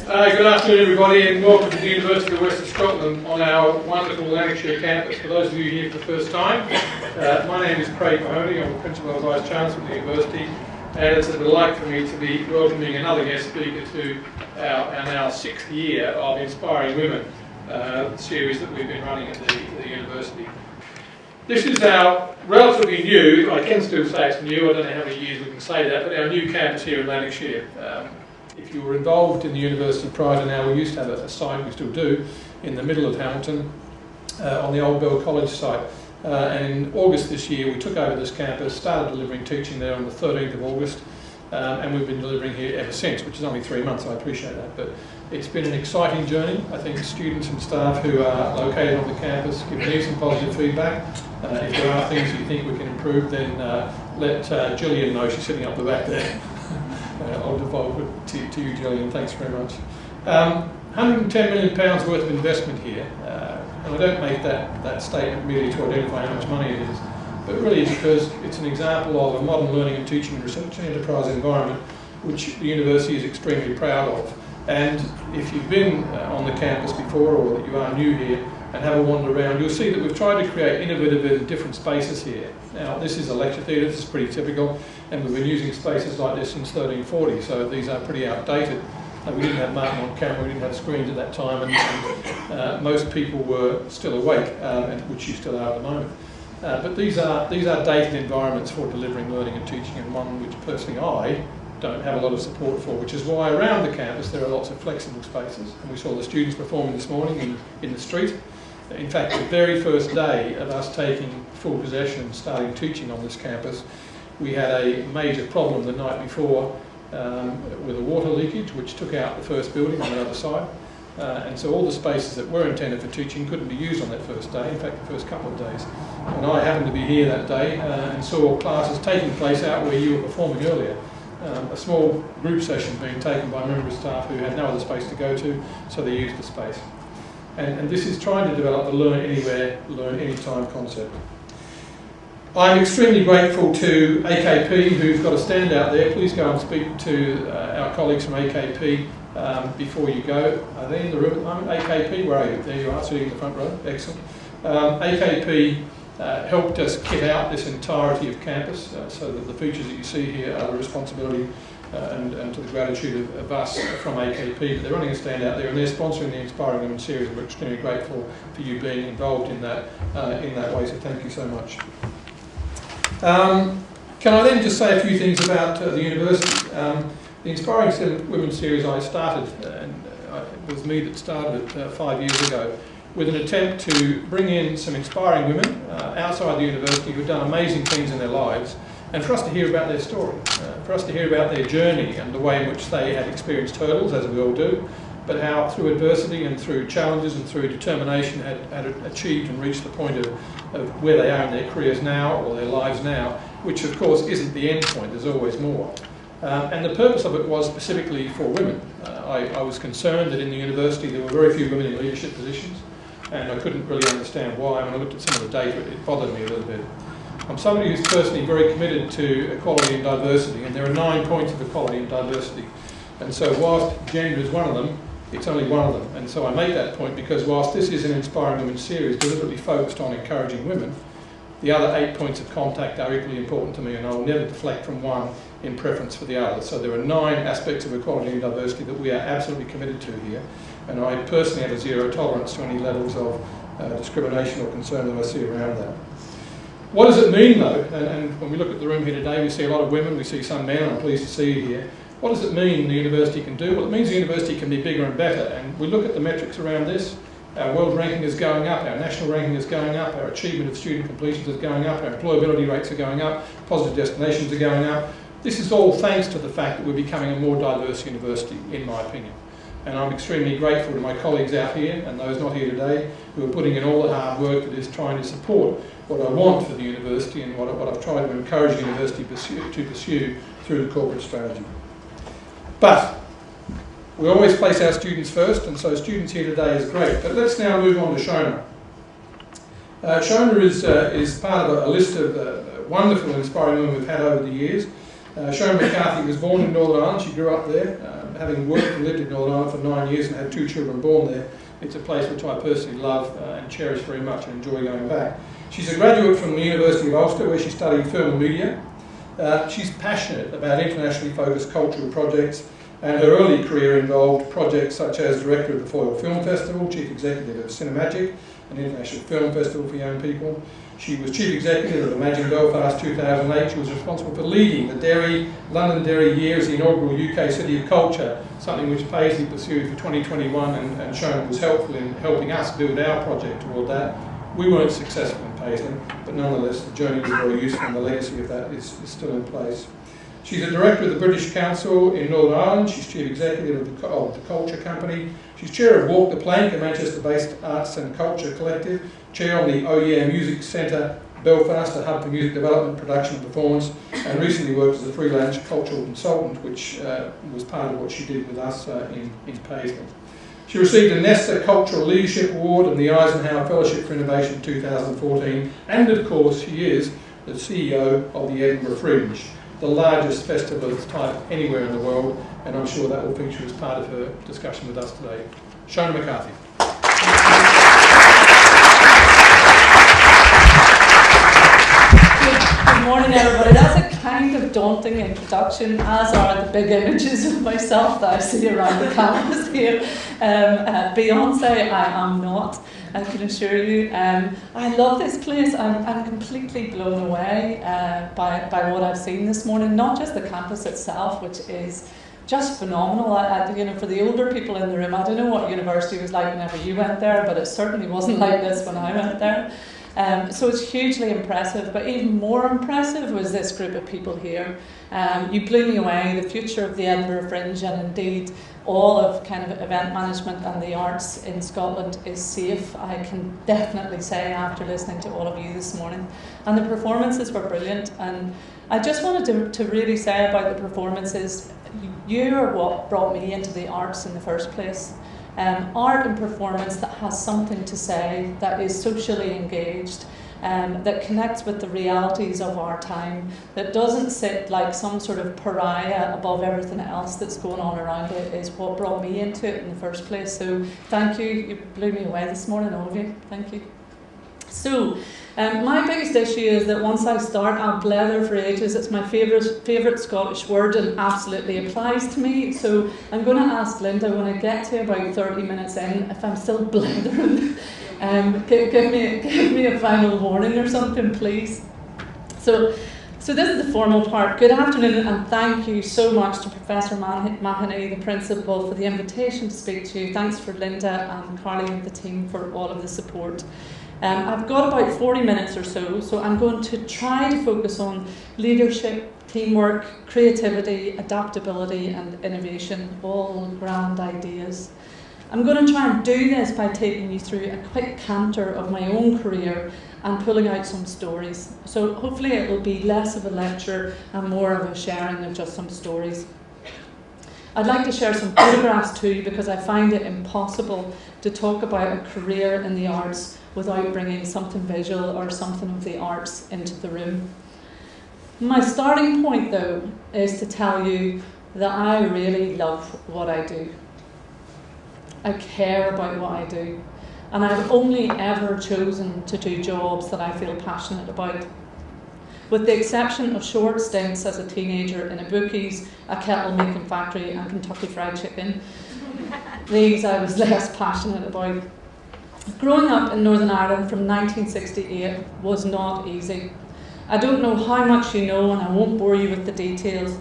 Good afternoon everybody and welcome to the University of Western Scotland on our wonderful Lanarkshire campus. For those of you here for the first time, my name is Craig Mahoney. I'm the Principal and Vice Chancellor of the University, and it's a delight for me to be welcoming another guest speaker to our now 6th year of Inspiring Women, the series that we've been running at the University. This is our relatively new, I can still say it's new, I don't know how many years we can say that, but our new campus here in Lanarkshire. If you were involved in the university prior to now, we used to have a site, we still do, in the middle of Hamilton, on the old Bell College site. And in August this year, we took over this campus, started delivering teaching there on the 13th of August, and we've been delivering here ever since, which is only 3 months, I appreciate that. But it's been an exciting journey. I think students and staff who are located on the campus give me some positive feedback. If there are things you think we can improve, then let Gillian know, she's sitting up the back there. I'll devolve it to you, Gillian, thanks very much. £110 million worth of investment here, and I don't make that statement merely to identify how much money it is, but really because it's an example of a modern learning and teaching and research and enterprise environment which the university is extremely proud of. And if you've been on the campus before or that you are new here and have a wander around, you'll see that we've tried to create innovative and different spaces here. Now, this is a lecture theatre, this is pretty typical, and we've been using spaces like this since 1340, so these are pretty outdated. We didn't have Martin on camera, we didn't have screens at that time, and most people were still awake, which you still are at the moment. But these are dated environments for delivering learning and teaching, and one which personally I don't have a lot of support for, which is why around the campus there are lots of flexible spaces. And we saw the students performing this morning in the street. In fact, the very first day of us taking full possession and starting teaching on this campus, we had a major problem the night before with a water leakage which took out the first building on the other side. And so all the spaces that were intended for teaching couldn't be used on that first day, in fact the first couple of days. And I happened to be here that day and saw classes taking place out where you were performing earlier. A small group session being taken by a member of staff who had no other space to go to, so they used the space. And this is trying to develop the learn anywhere, learn anytime concept. I'm extremely grateful to AKP, who's got a stand out there. Please go and speak to our colleagues from AKP before you go. Are they in the room at the moment? AKP, where are you? There you are, sitting in the front row. Excellent. AKP helped us kit out this entirety of campus so that the features that you see here are the responsibility and to the gratitude of us from AKP. But they're running a stand out there and they're sponsoring the Inspiring Women series. We're extremely grateful for you being involved in that way, so thank you so much. Can I then just say a few things about the university? The Inspiring Women series I started, and it was me that started it 5 years ago, with an attempt to bring in some inspiring women outside the university who've done amazing things in their lives, and for us to hear about their story, for us to hear about their journey and the way in which they had experienced hurdles, as we all do, but how through adversity and through challenges and through determination had achieved and reached the point of where they are in their careers now or their lives now, which of course isn't the end point, there's always more. And the purpose of it was specifically for women. I was concerned that in the university there were very few women in leadership positions, and I couldn't really understand why. When I looked at some of the data, it bothered me a little bit. I'm somebody who's personally very committed to equality and diversity, and there are 9 points of equality and diversity. And so whilst gender is one of them, it's only one of them. And so I make that point because whilst this is an Inspiring Women series deliberately focused on encouraging women, the other 8 points of contact are equally important to me, and I will never deflect from one in preference for the other. So there are 9 aspects of equality and diversity that we are absolutely committed to here, and I personally have a zero tolerance to any levels of discrimination or concern that I see around that. What does it mean though? And when we look at the room here today, we see a lot of women, we see some men, I'm pleased to see you here. What does it mean the university can do? Well, it means the university can be bigger and better, and we look at the metrics around this. Our world ranking is going up, our national ranking is going up, our achievement of student completions is going up, our employability rates are going up, positive destinations are going up. This is all thanks to the fact that we're becoming a more diverse university, in my opinion. And I'm extremely grateful to my colleagues out here and those not here today who are putting in all the hard work that is trying to support what I want for the university and what I've tried to encourage the university to pursue through the corporate strategy. But we always place our students first, and so students here today is great. But let's now move on to Shona. Shona is part of a list of wonderful, inspiring women we've had over the years. Shona McCarthy was born in Northern Ireland. She grew up there, having worked and lived in Northern Ireland for 9 years and had 2 children born there, it's a place which I personally love and cherish very much and enjoy going back. She's a graduate from the University of Ulster, where she studied film and media. She's passionate about internationally focused cultural projects, and her early career involved projects such as director of the Foyle Film Festival, chief executive of Cinemagic, an international film festival for young people. She was chief executive of Imagine Belfast 2008. She was responsible for leading the London Dairy Year's inaugural UK City of Culture, something which Paisley pursued for 2021, and Shona was helpful in helping us build our project toward that. We weren't successful in Paisley, but nonetheless the journey was very useful and the legacy of that is still in place. She's a director of the British Council in Northern Ireland. She's chief executive of the Culture Company. She's chair of Walk the Plank, a Manchester-based arts and culture collective, chair on the OEM Music Centre Belfast, a hub for music development, production and performance, and recently worked as a freelance cultural consultant, which was part of what she did with us in Paisley. She received a Nesta Cultural Leadership Award and the Eisenhower Fellowship for Innovation 2014, and of course she is the CEO of the Edinburgh Fringe, the largest festival of its type anywhere in the world, and I'm sure that will feature as part of her discussion with us today. Shona McCarthy. Good morning, everybody. That's a kind of daunting introduction, as are the big images of myself that I see around the campus here. Beyonce, I am not, I can assure you. I love this place. I'm completely blown away by what I've seen this morning. Not just the campus itself, which is just phenomenal. You know, for the older people in the room, I don't know what university was like whenever you went there, but it certainly wasn't like this when I went there. So it's hugely impressive, but even more impressive was this group of people here. You blew me away. The future of the Edinburgh Fringe, and indeed all of kind of event management and the arts in Scotland, is safe, I can definitely say, after listening to all of you this morning. And the performances were brilliant, and I just wanted to really say about the performances, you are what brought me into the arts in the first place. Art and performance that has something to say, that is socially engaged, that connects with the realities of our time, that doesn't sit like some sort of pariah above everything else that's going on around it, is what brought me into it in the first place. So thank you. You blew me away this morning, all of you. Thank you. So my biggest issue is that once I start, I'll blether for ages. It's my favourite Scottish word and absolutely applies to me. So I'm going to ask Linda, when I get to about 30 minutes in, if I'm still blethering, give me a final warning or something, please. So this is the formal part. Good afternoon, and thank you so much to Professor Mahoney, the Principal, for the invitation to speak to you. Thanks for Linda and Carly and the team for all of the support. I've got about 40 minutes or so I'm going to try to focus on leadership, teamwork, creativity, adaptability and innovation, all grand ideas. I'm going to try and do this by taking you through a quick canter of my own career and pulling out some stories. So hopefully it will be less of a lecture and more of a sharing of just some stories. I'd like to share some photographs too, because I find it impossible to talk about a career in the arts without bringing something visual or something of the arts into the room. My starting point, though, is to tell you that I really love what I do. I care about what I do, and I've only ever chosen to do jobs that I feel passionate about. With the exception of short stints as a teenager in a bookies, a kettle making factory and Kentucky Fried Chicken, these I was less passionate about. Growing up in Northern Ireland from 1968 was not easy. I don't know how much you know, and I won't bore you with the details,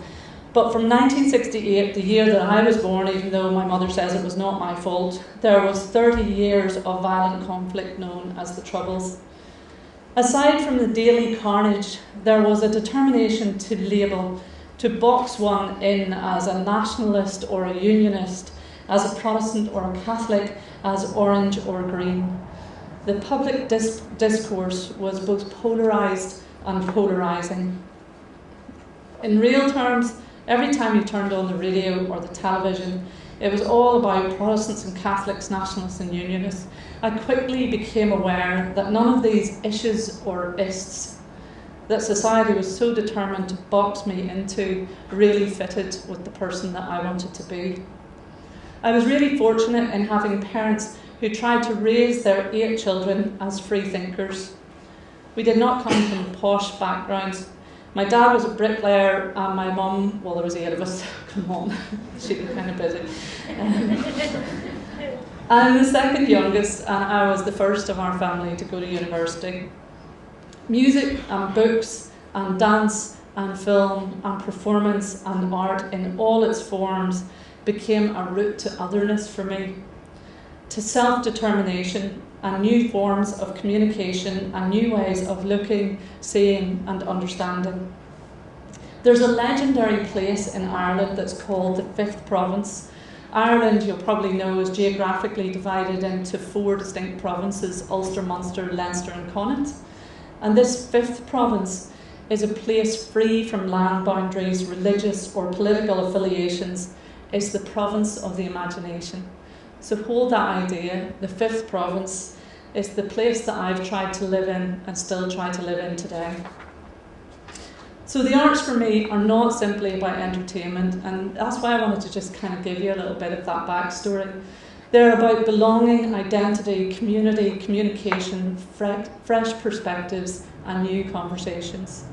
but from 1968, the year that I was born, even though my mother says it was not my fault, there was 30 years of violent conflict known as the Troubles. Aside from the daily carnage, there was a determination to label, to box one in as a nationalist or a unionist, as a Protestant or a Catholic, as orange or green. The public discourse was both polarised and polarising. In real terms, every time you turned on the radio or the television, it was all about Protestants and Catholics, nationalists and unionists. I quickly became aware that none of these issues or ists that society was so determined to box me into really fitted with the person that I wanted to be. I was really fortunate in having parents who tried to raise their 8 children as free thinkers. We did not come from posh backgrounds. My dad was a bricklayer and my mum, well, there was 8 of us, come on, she was kind of busy. I'm the second youngest and I was the first of our family to go to university. Music and books and dance and film and performance and art in all its forms became a route to otherness for me, to self-determination and new forms of communication and new ways of looking, seeing and understanding. There's a legendary place in Ireland that's called the 5th Province. Ireland, you'll probably know, is geographically divided into 4 distinct provinces: Ulster, Munster, Leinster and Connaught. And this 5th province is a place free from land boundaries, religious or political affiliations. It's the province of the imagination. So hold that idea. The 5th province is the place that I've tried to live in and still try to live in today. So the arts for me are not simply about entertainment, and that's why I wanted to just kind of give you a little bit of that backstory. They're about belonging, identity, community, communication, fresh perspectives and new conversations.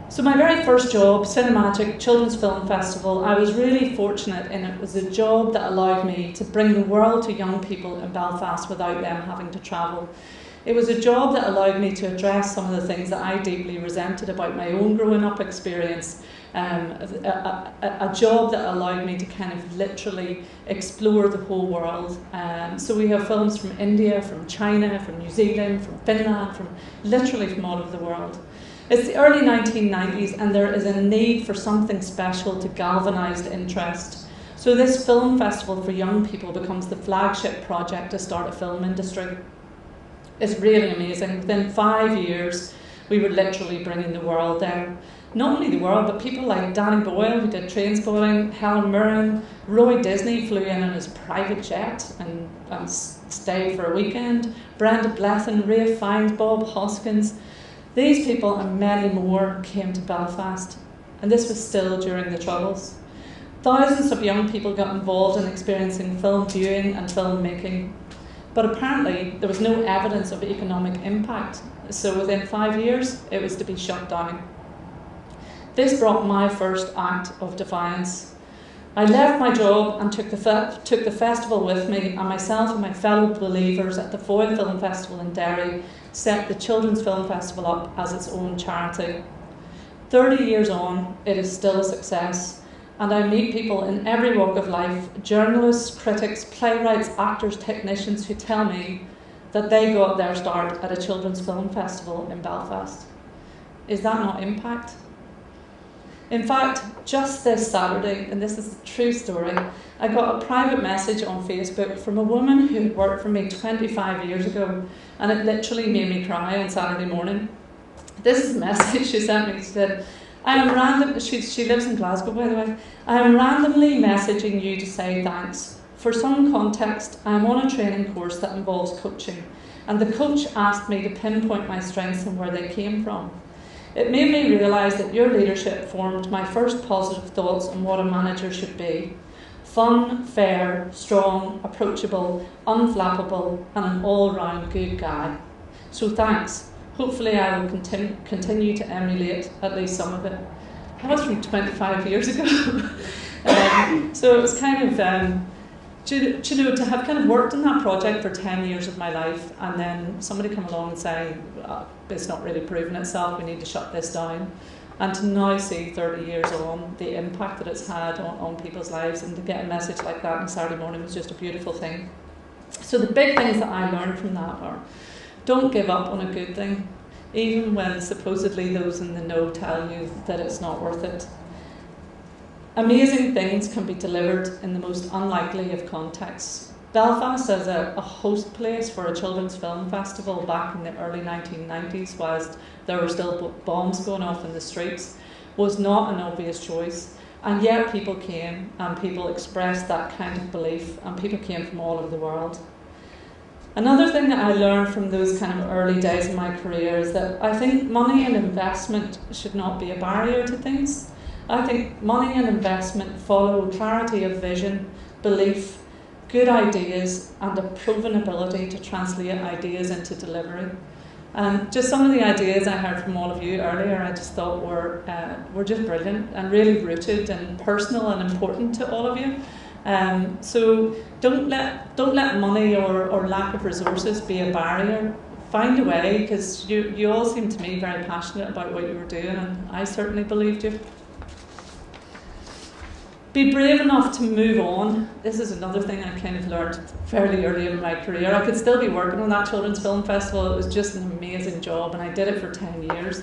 So my very first job, Cinemagic Children's Film Festival, I was really fortunate in it was a job that allowed me to bring the world to young people in Belfast without them having to travel. It was a job that allowed me to address some of the things that I deeply resented about my own growing up experience. A job that allowed me to kind of literally explore the whole world. So we have films from India, from China, from New Zealand, from Finland, literally from all over the world. It's the early 1990s and there is a need for something special to galvanise interest. So this film festival for young people becomes the flagship project to start a film industry. It's really amazing. Within 5 years, we were literally bringing the world there. Not only the world, but people like Danny Boyle, who did Trainspotting, Helen Mirren, Roy Disney flew in on his private jet and stayed for a weekend, Brenda Blethyn, Rafe Fiennes, Bob Hoskins. These people and many more came to Belfast, and this was still during the Troubles. Thousands of young people got involved in experiencing film viewing and film making. But apparently there was no evidence of economic impact, so within 5 years it was to be shut down. This brought my first act of defiance. I left my job and took the festival with me, and myself and my fellow believers at the Foyle Film Festival in Derry set the Children's Film Festival up as its own charity. 30 years on, it is still a success. And I meet people in every walk of life, journalists, critics, playwrights, actors, technicians, who tell me that they got their start at a children's film festival in Belfast. Is that not impact? In fact, just this Saturday, and this is a true story, I got a private message on Facebook from a woman who had worked for me 25 years ago, and it literally made me cry on Saturday morning. This is a message she sent me. She said, she lives in Glasgow, by the way. I am randomly messaging you to say thanks. For some context, I am on a training course that involves coaching, and the coach asked me to pinpoint my strengths and where they came from. It made me realise that your leadership formed my first positive thoughts on what a manager should be. Fun, fair, strong, approachable, unflappable, and an all-round good guy. So thanks. Hopefully I will continue to emulate at least some of it. That was from 25 years ago. So it was kind of, to have kind of worked on that project for 10 years of my life, and then somebody come along and say, it's not really proven itself, we need to shut this down. And to now see 30 years on the impact that it's had on people's lives, and to get a message like that on Saturday morning was just a beautiful thing. So the big things that I learned from that are, don't give up on a good thing, even when supposedly those in the know tell you that it's not worth it. Amazing things can be delivered in the most unlikely of contexts. Belfast as a host place for a children's film festival back in the early 1990s, whilst there were still bombs going off in the streets, was not an obvious choice. And yet people came, and people expressed that kind of belief, and people came from all over the world. Another thing that I learned from those kind of early days in my career is that I think money and investment should not be a barrier to things. I think money and investment follow clarity of vision, belief, good ideas, and a proven ability to translate ideas into delivery. And just some of the ideas I heard from all of you earlier, I just thought were just brilliant and really rooted and personal and important to all of you. So don't let money or lack of resources be a barrier. Find a way, because you all seem to me very passionate about what you were doing, and I certainly believed you. Be brave enough to move on. This is another thing I kind of learned fairly early in my career. I could still be working on that Children's Film Festival. It was just an amazing job, and I did it for 10 years.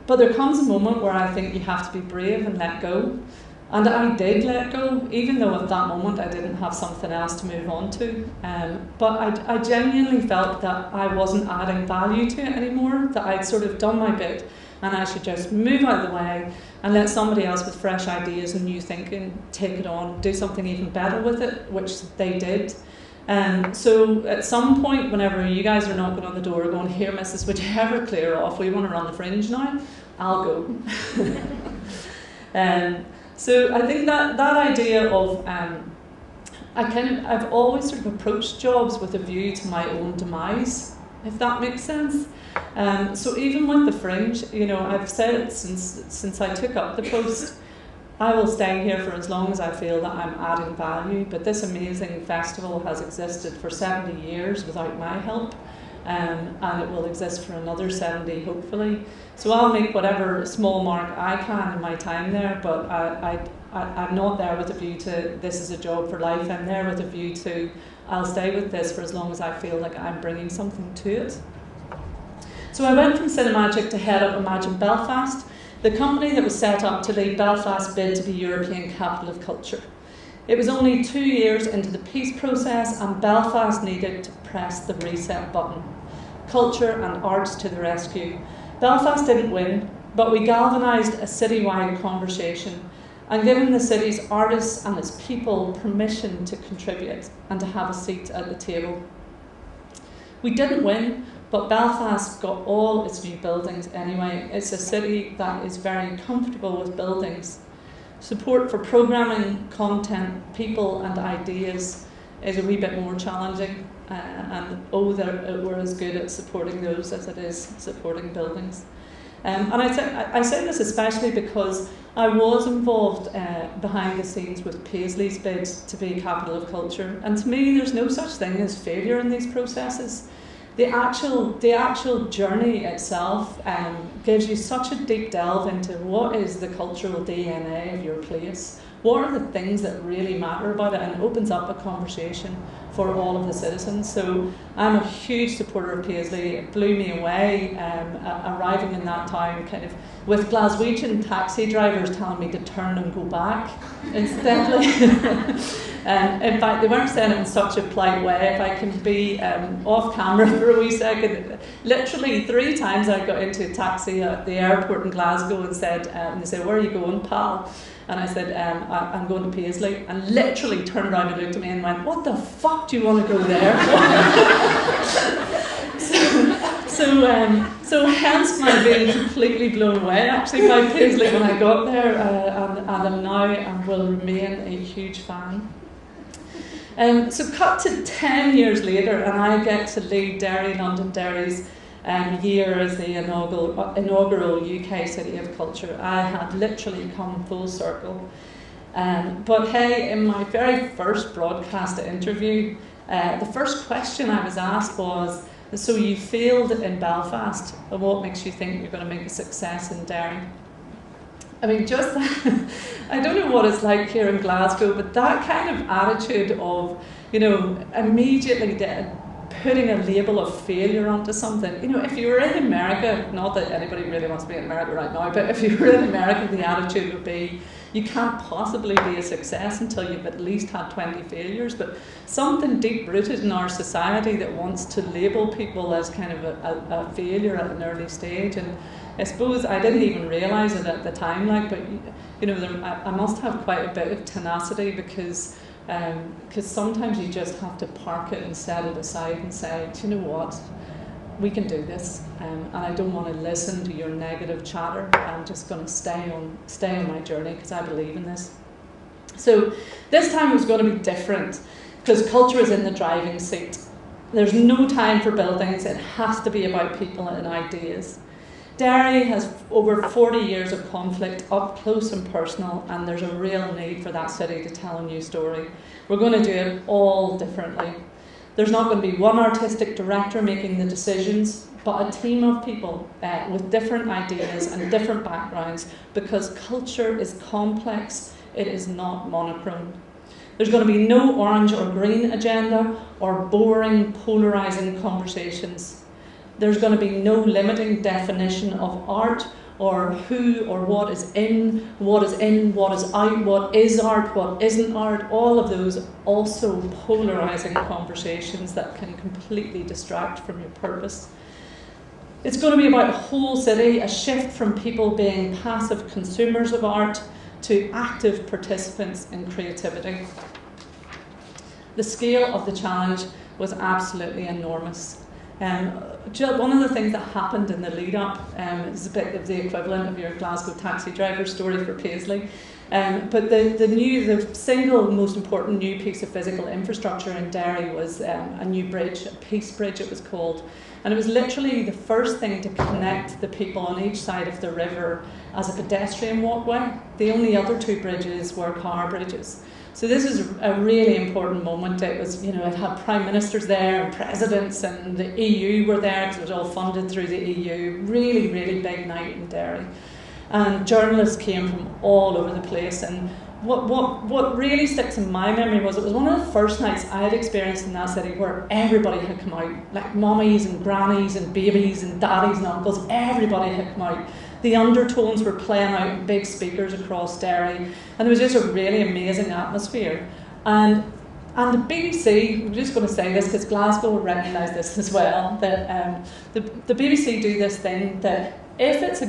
But there comes a moment where I think you have to be brave and let go. And I did let go, even though at that moment I didn't have something else to move on to. But I genuinely felt that I wasn't adding value to it anymore, that I'd sort of done my bit, and I should just move out of the way and let somebody else with fresh ideas and new thinking take it on, do something even better with it, which they did. So at some point, whenever you guys are knocking on the door going, "Here, missus, would you ever clear off? We want to run the Fringe now," I'll go. So I think that idea of, I've always sort of approached jobs with a view to my own demise, if that makes sense. So even with the Fringe, you know, I've said since I took up the post, I will stay here for as long as I feel that I'm adding value, but this amazing festival has existed for 70 years without my help, and it will exist for another 70 hopefully. So I'll make whatever small mark I can in my time there, but I'm not there with a view to this is a job for life. I'm there with a view to I'll stay with this for as long as I feel like I'm bringing something to it. So I went from Cinemagic to head up Imagine Belfast, the company that was set up to lead Belfast's bid to be European Capital of Culture. It was only 2 years into the peace process, and Belfast needed to press the reset button. Culture and arts to the rescue. Belfast didn't win, but we galvanised a citywide conversation and given the city's artists and its people permission to contribute and to have a seat at the table. We didn't win, but Belfast got all its new buildings anyway. It's a city that is very comfortable with buildings. Support for programming, content, people and ideas is a wee bit more challenging, and we're as good at supporting those as it is supporting buildings. And I say this especially because I was involved behind the scenes with Paisley's bid to be Capital of Culture, and to me there's no such thing as failure in these processes. The actual journey itself gives you such a deep delve into what is the cultural DNA of your place, what are the things that really matter about it, and it opens up a conversation for all of the citizens. So I'm a huge supporter of Paisley. It blew me away arriving in that town kind of with Glaswegian taxi drivers telling me to turn and go back instead. In fact, they weren't saying it in such a polite way. If I can be off camera for a wee second, literally 3 times I got into a taxi at the airport in Glasgow and said, and they said, "Where are you going, pal?" And I said, I'm going to Paisley, and literally turned around and looked at me and went, "What the fuck do you want to go there?" So hence my being completely blown away actually by Paisley when I got there, and I'm now and will remain a huge fan. So cut to 10 years later, and I get to lead Derry Londonderry's year as the inaugural UK City of Culture. I had literally come full circle. But hey, in my very first broadcast interview, the first question I was asked was, "So you failed in Belfast, and what makes you think you're going to make a success in Derry?" I mean, just I don't know what it's like here in Glasgow, but that kind of attitude of, you know, immediately putting a label of failure onto something. You know, if you were in America, not that anybody really wants to be in America right now, but if you were in America, the attitude would be, you can't possibly be a success until you've at least had 20 failures. But something deep-rooted in our society that wants to label people as kind of a failure at an early stage. And I suppose I didn't even realise it at the time, like, but you know, I must have quite a bit of tenacity, because Because sometimes you just have to park it and set it aside and say, do you know what, we can do this, and I don't want to listen to your negative chatter. I'm just going to stay on my journey because I believe in this. So this time it was going to be different because culture is in the driving seat. There's no time for buildings. It has to be about people and ideas. Derry has over 40 years of conflict up close and personal, and there's a real need for that city to tell a new story. We're going to do it all differently. There's not going to be one artistic director making the decisions, but a team of people with different ideas and different backgrounds, because culture is complex, it is not monochrome. There's going to be no orange or green agenda or boring, polarising conversations. There's going to be no limiting definition of art or who or what is in, what is out, what is art, what isn't art. All of those also polarising conversations that can completely distract from your purpose. It's going to be about a whole city, a shift from people being passive consumers of art to active participants in creativity. The scale of the challenge was absolutely enormous. One of the things that happened in the lead up is a bit of the equivalent of your Glasgow taxi driver story for Paisley. But the single most important new piece of physical infrastructure in Derry was a new bridge, a Peace Bridge it was called. And it was literally the first thing to connect the people on each side of the river as a pedestrian walkway. The only other two bridges were car bridges. So this is a really important moment. It was, it had prime ministers there and presidents, and the EU were there because it was all funded through the EU. Really, really big night in Derry. And journalists came from all over the place. And what really sticks in my memory was it was one of the first nights I had experienced in that city where everybody had come out, like mummies and grannies and babies and daddies and uncles. Everybody had come out. The undertones were playing out in big speakers across Derry, and there was just a really amazing atmosphere. And the BBC, I'm just going to say this because Glasgow will recognise this as well, that the BBC do this thing that if it's a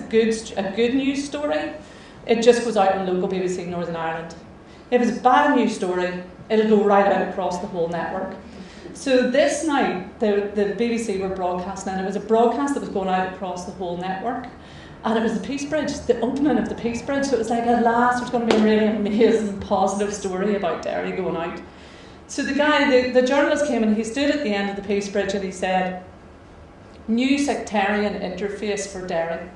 good news story, it just goes out on local BBC Northern Ireland. If it's a bad news story, it'll go right out across the whole network. So this night, the BBC were broadcasting, and it was a broadcast that was going out across the whole network. And it was the Peace Bridge, the opening of the Peace Bridge. So it was like, at last, there's going to be a really amazing, positive story about Derry going out. So the journalist came and he stood at the end of the Peace Bridge and he said, "New sectarian interface for Derry."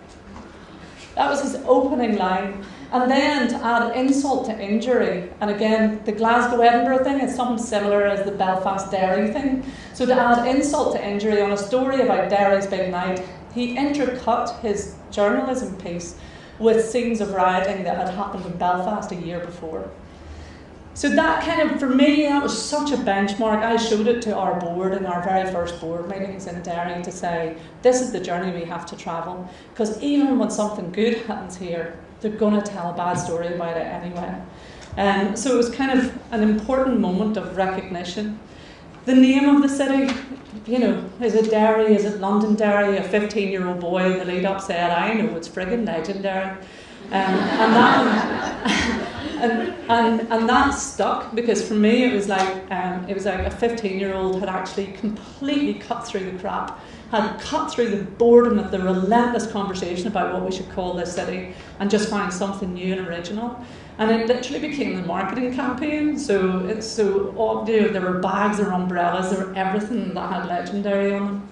That was his opening line. And then to add insult to injury, and again, the Glasgow-Edinburgh thing is something similar as the Belfast-Derry thing. So to add insult to injury on a story about Derry's big night, he intercut his journalism piece with scenes of rioting that had happened in Belfast a year before. So that kind of, for me, that was such a benchmark. I showed it to our board in our very first board meetings in Derry to say, this is the journey we have to travel. Because even when something good happens here, they're going to tell a bad story about it anyway. So it was kind of an important moment of recognition. The name of the city, is it Derry, is it Londonderry? A 15-year-old boy in the lead up said, I know, it's friggin' legendary. And that stuck, because for me it was like a 15-year-old had actually completely cut through the crap, had cut through the boredom of the relentless conversation about what we should call this city, and just find something new and original. And it literally became the marketing campaign. So there were bags, there were umbrellas, there were everything that had legendary on them.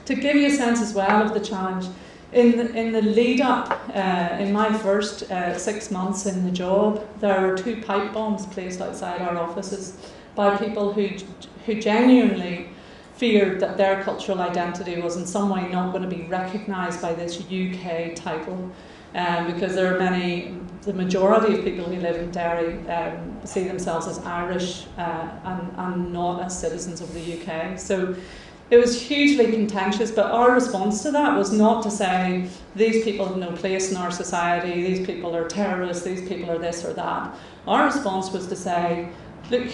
To give you a sense as well of the challenge, in the lead up, in my first 6 months in the job, there were 2 pipe bombs placed outside our offices by people who genuinely feared that their cultural identity was in some way not going to be recognised by this UK title. Because there are the majority of people who live in Derry see themselves as Irish and not as citizens of the UK. So it was hugely contentious, but our response to that was not to say, these people have no place in our society, these people are terrorists, these people are this or that. Our response was to say, look,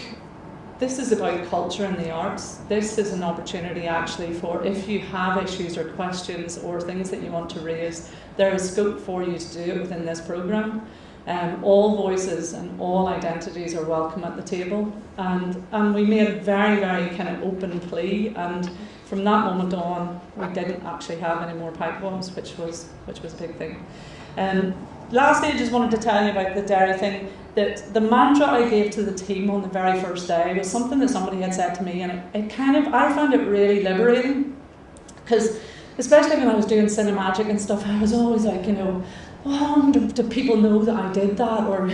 this is about culture and the arts. This is an opportunity actually for, if you have issues or questions or things that you want to raise, there is scope for you to do it within this programme. All voices and all identities are welcome at the table, and we made a very, very kind of open plea, and from that moment on we didn't actually have any more pipe bombs, which was a big thing. Lastly, I just wanted to tell you about the dairy thing, that the mantra I gave to the team on the very first day was something that somebody had said to me, and it kind of, I found it really liberating, because especially when I was doing cinemagic and stuff, I was always like, oh, do people know that I did that? Or,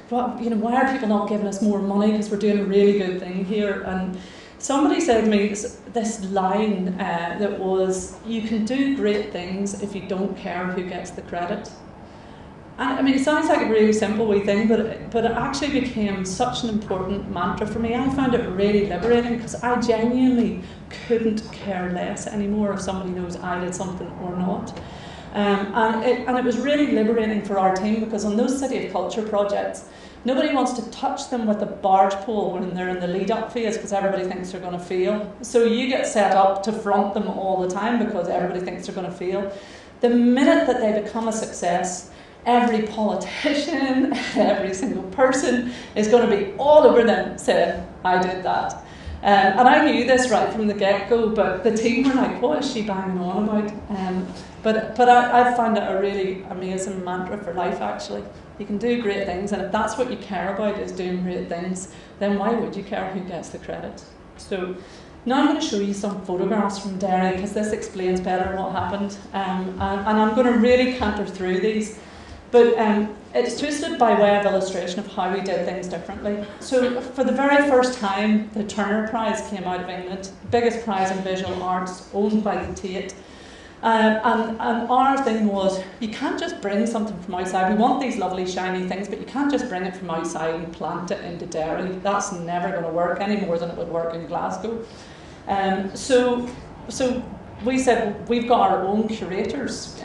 why are people not giving us more money because we're doing a really good thing here? And somebody said to me this line that was, you can do great things if you don't care who gets the credit. And I mean, it sounds like a really simple wee thing, but it actually became such an important mantra for me. I found it really liberating, because I genuinely couldn't care less anymore if somebody knows I did something or not. And it was really liberating for our team, because on those City of Culture projects, nobody wants to touch them with a barge pole when they're in the lead-up phase, because everybody thinks they're going to fail. So you get set up to front them all the time because everybody thinks they're going to fail. The minute that they become a success, every politician, every single person is going to be all over them saying, I did that. And I knew this right from the get-go, but the team were like, what is she banging on about? But I found it a really amazing mantra for life, actually. You can do great things, and if that's what you care about, is doing great things, then why would you care who gets the credit? So now I'm going to show you some photographs from Derry, because this explains better what happened. And I'm going to really canter through these. But it's twisted by way of illustration of how we did things differently. So for the very first time, the Turner Prize came out of England, biggest prize in visual arts, owned by the Tate. And our thing was, you can't just bring something from outside. We want these lovely shiny things, but you can't just bring it from outside and plant it into Derry. That's never going to work any more than it would work in Glasgow. So we said, we've got our own curators.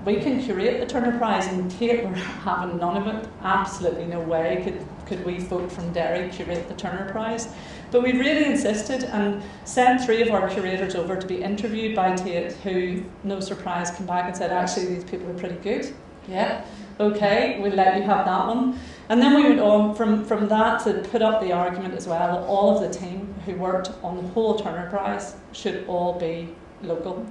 We can curate the Turner Prize, and Tate were having none of it. Absolutely no way could we folk from Derry curate the Turner Prize. But we really insisted and sent 3 of our curators over to be interviewed by Tate, who, no surprise, came back and said, actually, these people are pretty good. Yeah, okay, we'll let you have that one. And then we went on from that to put up the argument as well that all of the team who worked on the whole Turner Prize should all be local,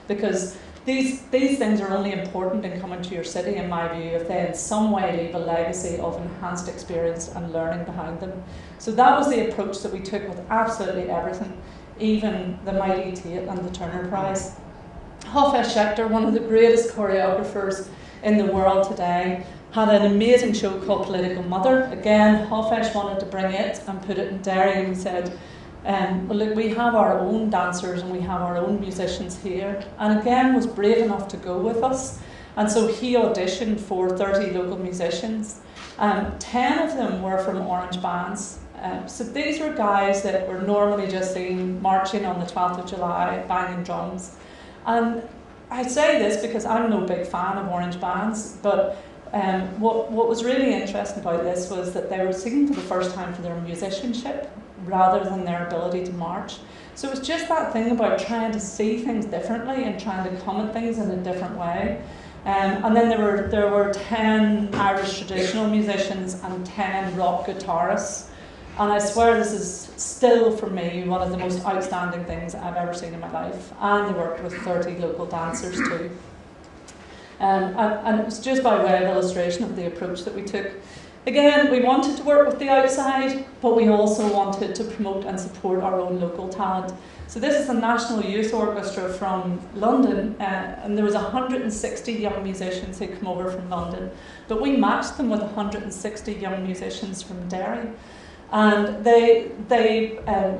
because these things are only important in coming to your city, in my view, if they in some way leave a legacy of enhanced experience and learning behind them. So that was the approach that we took with absolutely everything, even the mighty Tate and the Turner Prize. Schechter, one of the greatest choreographers in the world today, had an amazing show called Political Mother. Again, Hofesh wanted to bring it and put it in Derry, and he said, well, look, we have our own dancers and we have our own musicians here, and again was brave enough to go with us. And so he auditioned for 30 local musicians. 10 of them were from Orange bands. So these were guys that were normally just seen marching on the 12th of July, banging drums. And I say this because I'm no big fan of Orange bands, but what was really interesting about this was that they were singing for the first time for their musicianship rather than their ability to march. So it was just that thing about trying to see things differently and trying to come at things in a different way. And then there were 10 Irish traditional musicians and 10 rock guitarists. And I swear this is still, for me, one of the most outstanding things I've ever seen in my life. And they worked with 30 local dancers too. And it was just by way of illustration of the approach that we took. Again, we wanted to work with the outside, but we also wanted to promote and support our own local talent. So this is the National Youth Orchestra from London, and there was 160 young musicians who come over from London, but we matched them with 160 young musicians from Derry. And they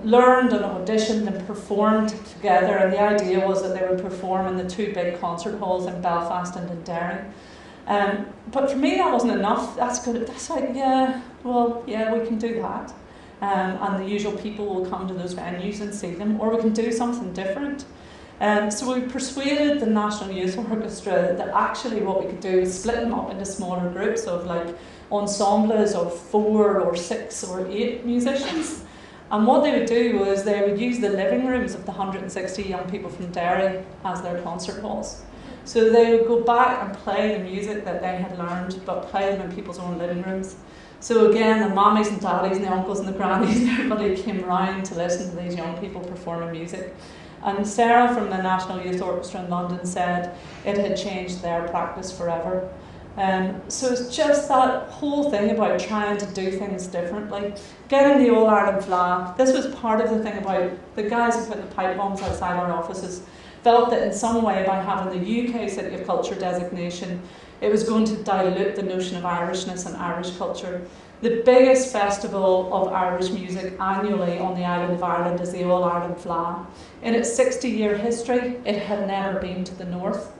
learned and auditioned and performed together, and the idea was that they would perform in the 2 big concert halls in Belfast and in Derry. But for me that wasn't enough. That's good. That's like, yeah, we can do that. And the usual people will come to those venues and see them, or we can do something different. So we persuaded the National Youth Orchestra that actually what we could do is split them up into smaller groups of like ensembles of 4 or 6 or 8 musicians. And what they would do was they would use the living rooms of the 160 young people from Derry as their concert halls. So they would go back and play the music that they had learned, but play them in people's own living rooms. So again, the mummies and daddies and the uncles and the grannies, everybody came round to listen to these young people performing music. And Sarah from the National Youth Orchestra in London said it had changed their practice forever. So it's just that whole thing about trying to do things differently. Getting the All-Ireland flag, this was part of the thing about the guys who put the pipe bombs outside our offices, felt that in some way by having the UK City of Culture designation, it was going to dilute the notion of Irishness and Irish culture. The biggest festival of Irish music annually on the island of Ireland is the All-Ireland flag. In its 60-year history, it had never been to the north.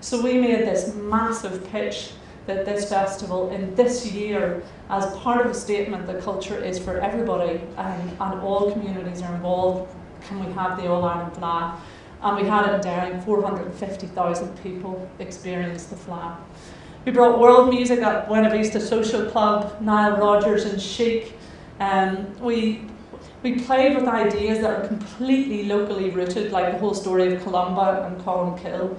So we made this massive pitch that this festival in this year, as part of a statement that culture is for everybody and all communities are involved, can we have the All-Ireland flag? And we had it in Derry, 450,000 people experienced the flag. We brought world music at Buena Vista Social Club, Nile Rodgers and Chic. We played with ideas that are completely locally rooted, like the whole story of Columba and Columkill.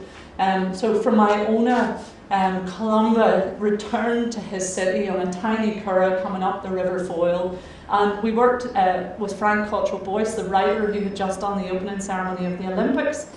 So from my owner, Columba returned to his city on a tiny curragh coming up the River Foyle. And we worked with Frank Cottrell-Boyce, the writer who had just done the opening ceremony of the Olympics.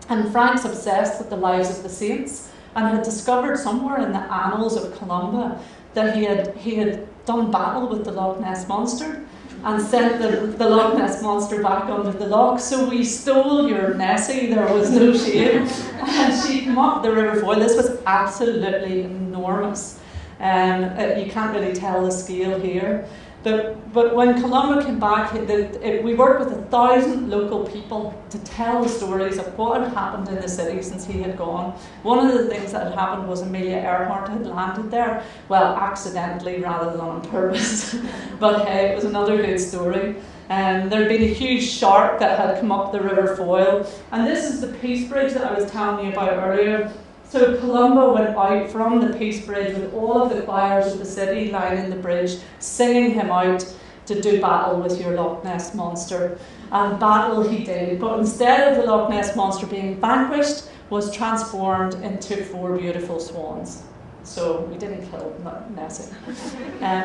And Frank's obsessed with the lives of the saints and had discovered somewhere in the annals of Columba that he had done battle with the Loch Ness Monster and sent the Loch Ness Monster back under the loch. So we stole your Nessie, there was no shame. And she came up the River Foyle. This was absolutely enormous. You can't really tell the scale here. But when Columba came back, we worked with 1,000 local people to tell the stories of what had happened in the city since he had gone. One of the things that had happened was Amelia Earhart had landed there, well, accidentally rather than on purpose. But hey, it was another good story. There had been a huge shark that had come up the River Foyle. And this is the Peace Bridge that I was telling you about earlier. So Columba went out from the Peace Bridge with all of the choirs of the city lining the bridge, singing him out to do battle with your Loch Ness Monster. And battle he did, but instead of the Loch Ness Monster being vanquished, was transformed into 4 beautiful swans. So we didn't kill Nessie.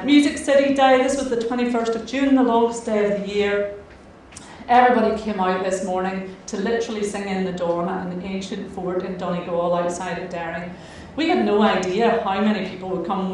Music City Day, this was the 21st of June, the longest day of the year. Everybody came out this morning to literally sing in the dawn at an ancient fort in Donegal outside of Derry. We had no idea how many people would come.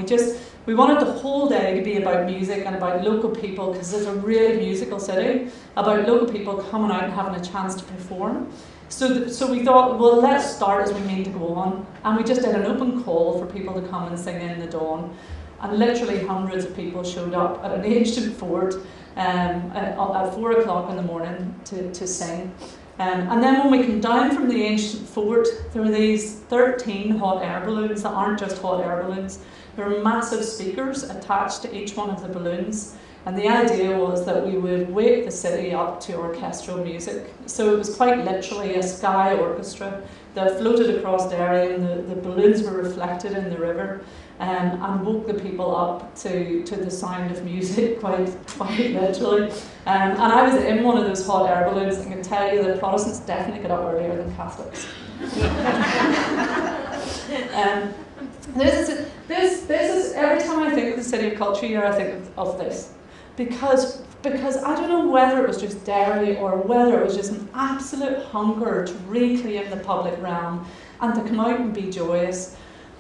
We wanted the whole day to be about music and about local people, because it's a really musical city, about local people coming out and having a chance to perform. So we thought, well, let's start as we mean to go on. And we just did an open call for people to come and sing in the dawn. And literally hundreds of people showed up at an ancient fort at 4 o'clock in the morning to sing. And then when we came down from the ancient fort, there were these 13 hot air balloons that aren't just hot air balloons. There were massive speakers attached to each one of the balloons. And the idea was that we would wake the city up to orchestral music. So it was quite literally a sky orchestra that floated across Derry, and the balloons were reflected in the river. And woke the people up to the sound of music, quite literally. And I was in one of those hot air balloons, and I can tell you that Protestants definitely get up earlier than Catholics. This is every time I think of the City of Culture Year, I think of this, because I don't know whether it was just Derry or whether it was just an absolute hunger to reclaim the public realm and to come out and be joyous.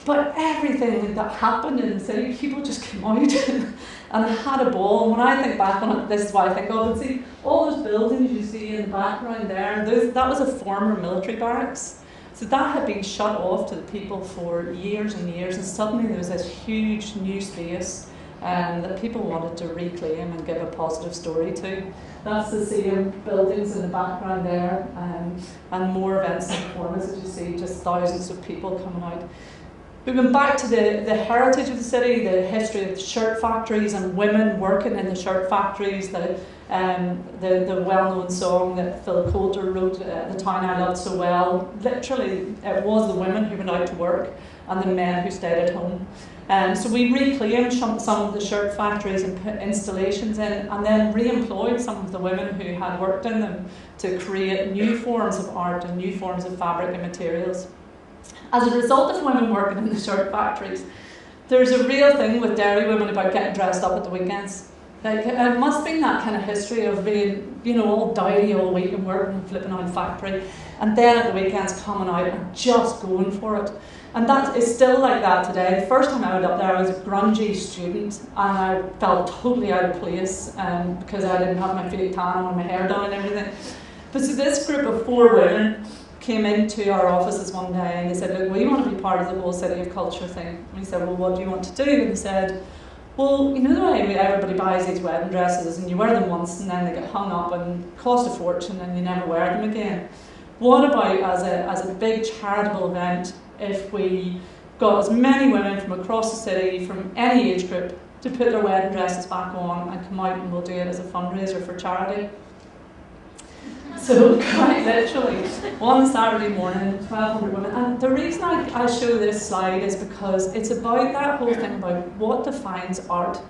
But everything that happened in the city, people just came out and had a ball. And when I think back on it, this is what I think of. And see, all those buildings you see in the background there, that was a former military barracks. So that had been shut off to the people for years and years, and suddenly there was this huge new space that people wanted to reclaim and give a positive story to. That's the same buildings in the background there, and more events and performances. You see just thousands of people coming out. We went back to the heritage of the city, the history of the shirt factories and women working in the shirt factories, the well-known song that Phil Coulter wrote, The Town I Loved So Well. Literally, it was the women who went out to work and the men who stayed at home. So we reclaimed some of the shirt factories and put installations in, and then re-employed some of the women who had worked in them to create new forms of art and new forms of fabric and materials. As a result of women working in the shirt factories, there's a real thing with Derry women about getting dressed up at the weekends. Like, it must be that kind of history of being, you know, all dowdy all week and working and flipping out factory, and then at the weekends coming out and just going for it. And that is still like that today. The first time I went up there, I was a grungy student, and I felt totally out of place because I didn't have my fake tan on, my hair done and everything. But so this group of 4 women came into our offices one day and they said, look, we want to be part of the whole City of Culture thing. And we said, well, what do you want to do? And they said, well, you know the way everybody buys these wedding dresses and you wear them once and then they get hung up and cost a fortune and you never wear them again. What about as a big charitable event if we got as many women from across the city, from any age group, to put their wedding dresses back on and come out and we'll do it as a fundraiser for charity? So quite literally, one Saturday morning, 1,200 women. And the reason I show this slide is because it's about that whole thing about what defines art.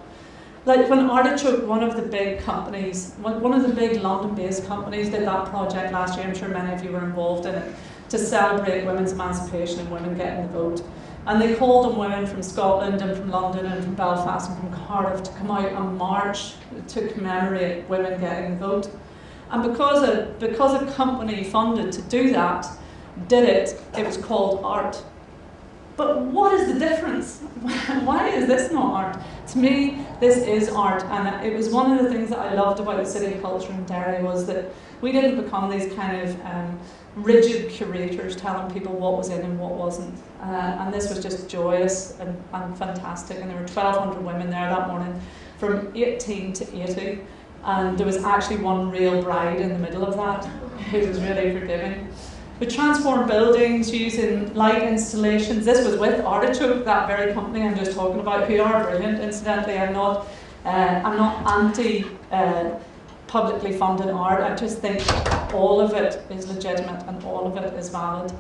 Like when Artichoke, one of the big companies, one of the big London-based companies did that project last year, I'm sure many of you were involved in it, to celebrate women's emancipation and women getting the vote. And they called on women from Scotland and from London and from Belfast and from Cardiff to come out and march to commemorate women getting the vote. And because a company funded to do that did it, it was called art. But what is the difference? Why is this not art? To me, this is art, and it was one of the things that I loved about the City of Culture in Derry was that we didn't become these kind of rigid curators telling people what was in and what wasn't. And this was just joyous and fantastic, and there were 1,200 women there that morning from 18 to 80. And there was actually one real bride in the middle of that who was really forgiving. We transformed buildings using light installations. This was with Artichoke, that very company I'm just talking about, who are brilliant. Incidentally, I'm not anti publicly funded art. I just think all of it is legitimate and all of it is valid.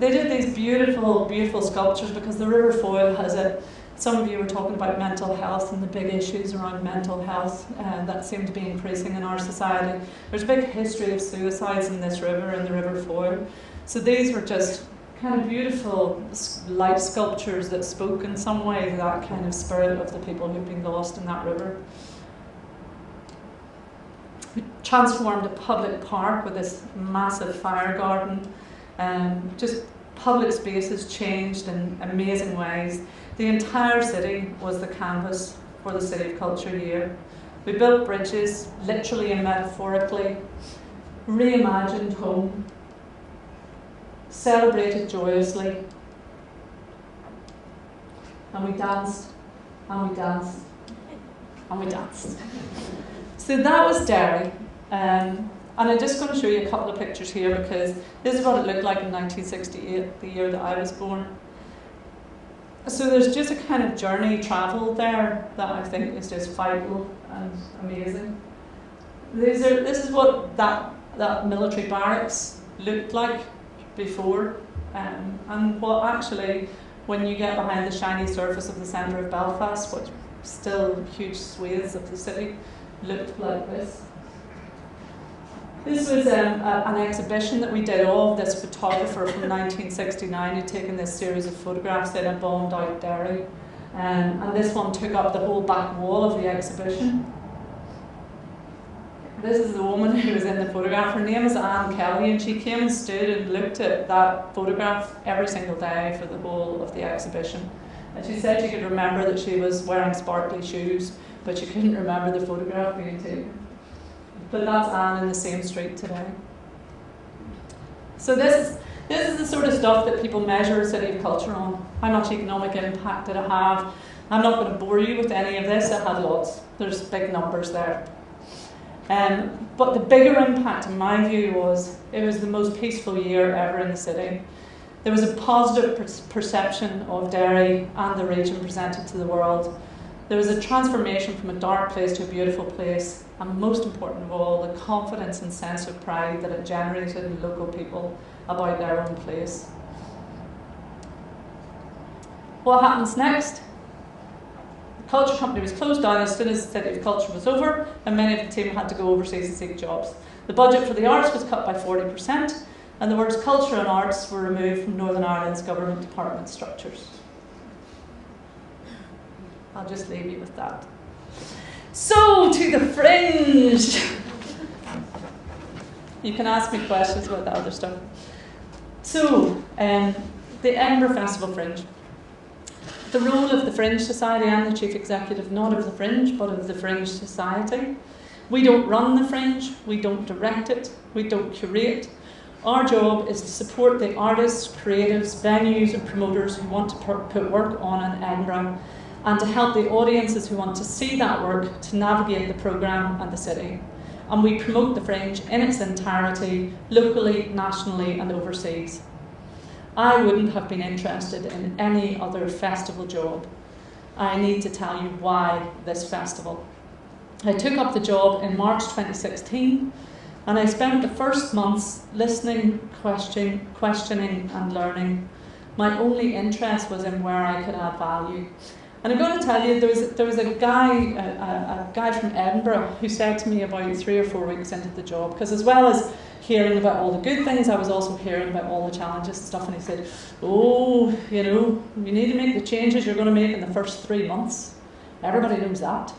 They did these beautiful, beautiful sculptures because the River Foyle has it. Some of you were talking about mental health and the big issues around mental health that seem to be increasing in our society. There's a big history of suicides in this river, in the River Foyle. So these were just kind of beautiful light sculptures that spoke in some way that kind of spirit of the people who've been lost in that river. We transformed a public park with this massive fire garden. Just public spaces changed in amazing ways. The entire city was the canvas for the City of Culture year. We built bridges, literally and metaphorically, reimagined home, celebrated joyously, and we danced, and we danced, and we danced. So that was Derry. And I'm just going to show you a couple of pictures here because this is what it looked like in 1968, the year that I was born. So there's just a kind of journey travelled there that I think is just vital and amazing. This is what that military barracks looked like before, and what actually, when you get behind the shiny surface of the centre of Belfast, which still huge swathes of the city, looked like this. This was an exhibition that we did of this photographer from 1969 who'd taken this series of photographs in a bombed out Derry. And this one took up the whole back wall of the exhibition. This is the woman who was in the photograph. Her name is Anne Kelly, and she came and stood and looked at that photograph every single day for the whole of the exhibition. And she said she could remember that she was wearing sparkly shoes, but she couldn't remember the photograph being taken. But that's Anne in the same street today. So this is the sort of stuff that people measure a City of Culture on. How much economic impact did it have? I'm not going to bore you with any of this. It had lots. There's big numbers there. But the bigger impact, in my view, was it was the most peaceful year ever in the city. There was a positive perception of Derry and the region presented to the world. There was a transformation from a dark place to a beautiful place, and most important of all, the confidence and sense of pride that it generated in local people about their own place. What happens next? The culture company was closed down as soon as the City of Culture was over, and many of the team had to go overseas and seek jobs. The budget for the arts was cut by 40%, and the words culture and arts were removed from Northern Ireland's government department structures. I'll just leave you with that. So, to the Fringe. You can ask me questions about the other stuff. So, the Edinburgh Festival Fringe. The role of the Fringe Society and the Chief Executive, not of the Fringe, but of the Fringe Society. We don't run the Fringe, we don't direct it, we don't curate. Our job is to support the artists, creatives, venues and promoters who want to put work on in Edinburgh, and to help the audiences who want to see that work to navigate the programme and the city. And we promote the Fringe in its entirety, locally, nationally and overseas. I wouldn't have been interested in any other festival job. I need to tell you why this festival. I took up the job in March 2016, and I spent the first months listening, questioning and learning. My only interest was in where I could add value. And I'm going to tell you, there was a guy from Edinburgh who said to me about 3 or 4 weeks into the job, because as well as hearing about all the good things, I was also hearing about all the challenges and stuff, and he said, oh, you know, you need to make the changes you're going to make in the first 3 months. Everybody knows that.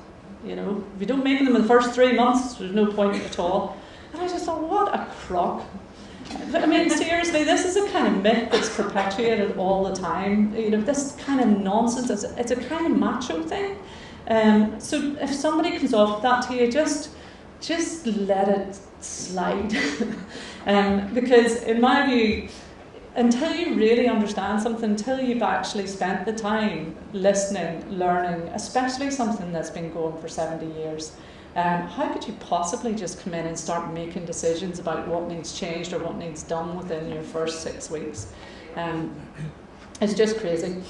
You know, if you don't make them in the first 3 months, there's no point at all. And I just thought, what a crock. I mean, seriously, this is a kind of myth that's perpetuated all the time. You know, this kind of nonsense, it's a kind of macho thing. So if somebody comes off that to you, just let it slide. Because in my view, until you really understand something, until you've actually spent the time listening, learning, especially something that's been going for 70 years, how could you possibly just come in and start making decisions about what needs changed or what needs done within your first 6 weeks? It's just crazy.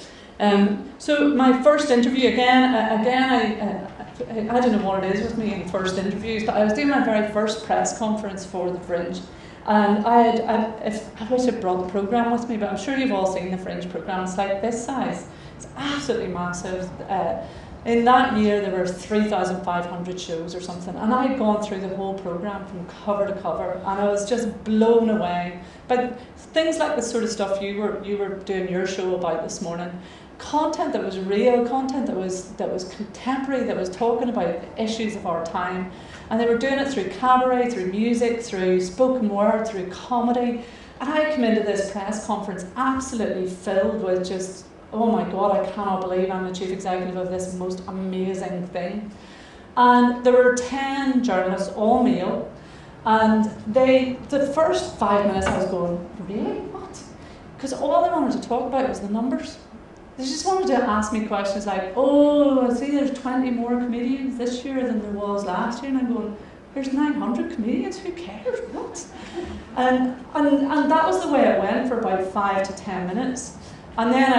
So my first interview, again, I don't know what it is with me in first interviews, but I was doing my very first press conference for the Fringe. And I wish I'd brought the programme with me, but I'm sure you've all seen the Fringe programme. It's like this size. It's absolutely massive. In that year, there were 3,500 shows or something, and I had gone through the whole programme from cover to cover, and I was just blown away. But things like the sort of stuff you were doing your show about this morning, content that was real, content that was contemporary, that was talking about issues of our time, and they were doing it through cabaret, through music, through spoken word, through comedy. And I come into this press conference absolutely filled with just, oh my God, I cannot believe I'm the chief executive of this most amazing thing. And there were 10 journalists, all male, and the first 5 minutes I was going, really? What? Because all they wanted to talk about was the numbers. They just wanted to ask me questions like, oh, I see there's 20 more comedians this year than there was last year, and I'm going, there's 900 comedians, who cares? What? And that was the way it went for about 5 to 10 minutes. And then